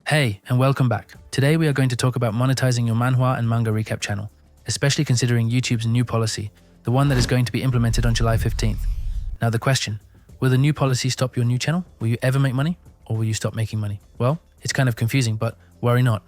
Hey, and welcome back. Today we are going to talk about monetizing your manhwa and manga recap channel, especially considering YouTube's new policy, the one that is going to be implemented on July 15th. Now the question, will the new policy stop your new channel? Will you ever make money, or will you stop making money? Well, it's kind of confusing, but worry not.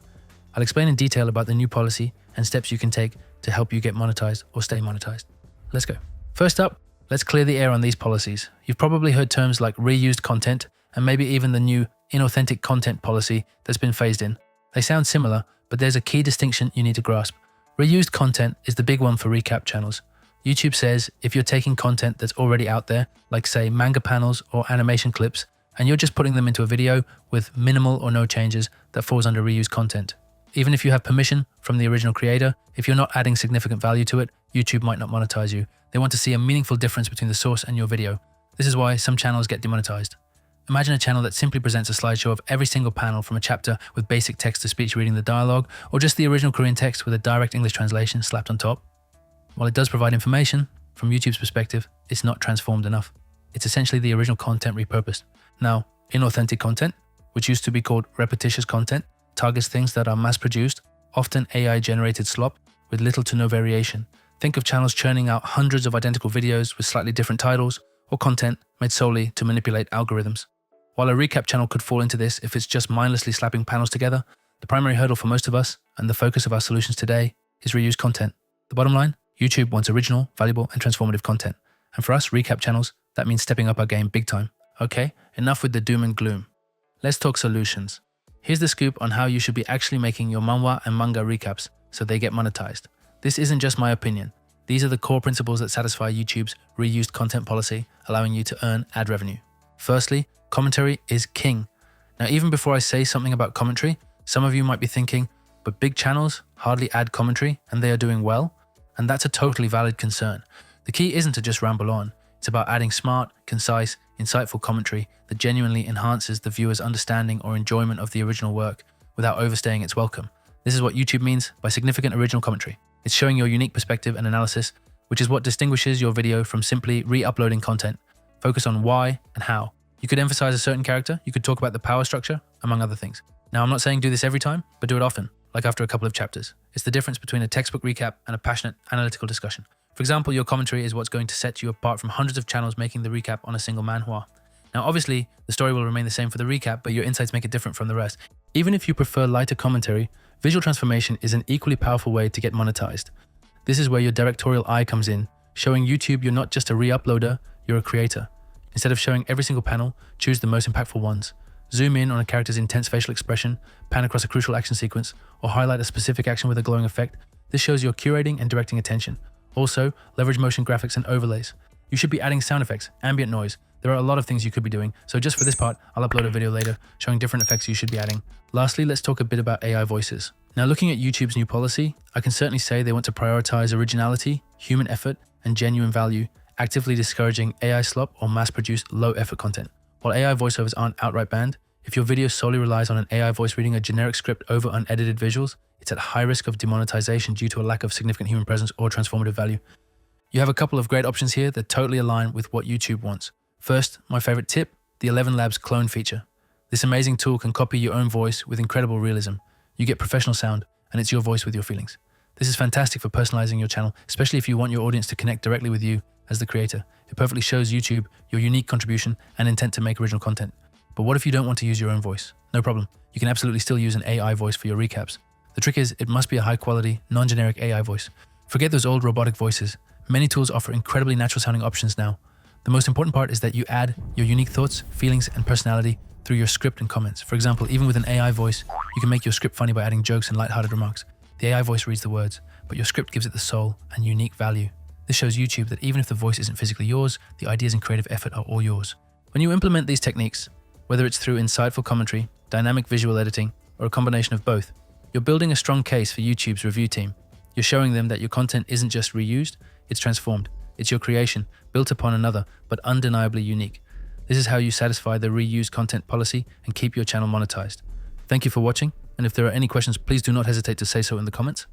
I'll explain in detail about the new policy and steps you can take to help you get monetized or stay monetized. Let's go. First up, let's clear the air on these policies. You've probably heard terms like reused content and maybe even the new Inauthentic Content policy that's been phased in. They sound similar, but there's a key distinction you need to grasp. Reused content is the big one for recap channels. YouTube says if you're taking content that's already out there, like say manga panels or animation clips, and you're just putting them into a video with minimal or no changes, that falls under reused content. Even if you have permission from the original creator, if you're not adding significant value to it, YouTube might not monetize you. They want to see a meaningful difference between the source and your video. This is why some channels get demonetized. Imagine a channel that simply presents a slideshow of every single panel from a chapter with basic text-to-speech reading the dialogue, or just the original Korean text with a direct English translation slapped on top. While it does provide information, from YouTube's perspective, it's not transformed enough. It's essentially the original content repurposed. Now, inauthentic content, which used to be called repetitious content, targets things that are mass-produced, often AI-generated slop with little to no variation. Think of channels churning out hundreds of identical videos with slightly different titles, or content made solely to manipulate algorithms. While a recap channel could fall into this if it's just mindlessly slapping panels together, the primary hurdle for most of us, and the focus of our solutions today, is reused content. The bottom line, YouTube wants original, valuable, and transformative content. And for us recap channels, that means stepping up our game big time. Okay, enough with the doom and gloom. Let's talk solutions. Here's the scoop on how you should be actually making your manhwa and manga recaps so they get monetized. This isn't just my opinion. These are the core principles that satisfy YouTube's reused content policy, allowing you to earn ad revenue. Firstly, commentary is king. Now, even before I say something about commentary, some of you might be thinking, but big channels hardly add commentary and they are doing well? And that's a totally valid concern. The key isn't to just ramble on. It's about adding smart, concise, insightful commentary that genuinely enhances the viewer's understanding or enjoyment of the original work without overstaying its welcome. This is what YouTube means by significant original commentary. It's showing your unique perspective and analysis, which is what distinguishes your video from simply re-uploading content. Focus on why and how. You could emphasize a certain character, you could talk about the power structure, among other things. Now, I'm not saying do this every time, but do it often, like after a couple of chapters. It's the difference between a textbook recap and a passionate, analytical discussion. For example, your commentary is what's going to set you apart from hundreds of channels making the recap on a single manhwa. Now, obviously, the story will remain the same for the recap, but your insights make it different from the rest. Even if you prefer lighter commentary, visual transformation is an equally powerful way to get monetized. This is where your directorial eye comes in, showing YouTube you're not just a re-uploader, you're a creator. Instead of showing every single panel, choose the most impactful ones. Zoom in on a character's intense facial expression, pan across a crucial action sequence, or highlight a specific action with a glowing effect. This shows you're curating and directing attention. Also, leverage motion graphics and overlays. You should be adding sound effects, ambient noise. There are a lot of things you could be doing, so just for this part, I'll upload a video later showing different effects you should be adding. Lastly, let's talk a bit about AI voices. Now, looking at YouTube's new policy, I can certainly say they want to prioritize originality, human effort, and genuine value, actively discouraging AI slop or mass-produced low-effort content. While AI voiceovers aren't outright banned, if your video solely relies on an AI voice reading a generic script over unedited visuals, it's at high risk of demonetization due to a lack of significant human presence or transformative value. You have a couple of great options here that totally align with what YouTube wants. First, my favorite tip, the ElevenLabs clone feature. This amazing tool can copy your own voice with incredible realism. You get professional sound, and it's your voice with your feelings. This is fantastic for personalizing your channel, especially if you want your audience to connect directly with you as the creator. It perfectly shows YouTube your unique contribution and intent to make original content. But what if you don't want to use your own voice? No problem. You can absolutely still use an AI voice for your recaps. The trick is, it must be a high-quality, non-generic AI voice. Forget those old robotic voices. Many tools offer incredibly natural-sounding options now. The most important part is that you add your unique thoughts, feelings, and personality through your script and comments. For example, even with an AI voice, you can make your script funny by adding jokes and lighthearted remarks. The AI voice reads the words, but your script gives it the soul and unique value. This shows YouTube that even if the voice isn't physically yours, the ideas and creative effort are all yours. When you implement these techniques, whether it's through insightful commentary, dynamic visual editing, or a combination of both, you're building a strong case for YouTube's review team. You're showing them that your content isn't just reused, it's transformed. It's your creation, built upon another, but undeniably unique. This is how you satisfy the reused content policy and keep your channel monetized. Thank you for watching, and if there are any questions, please do not hesitate to say so in the comments.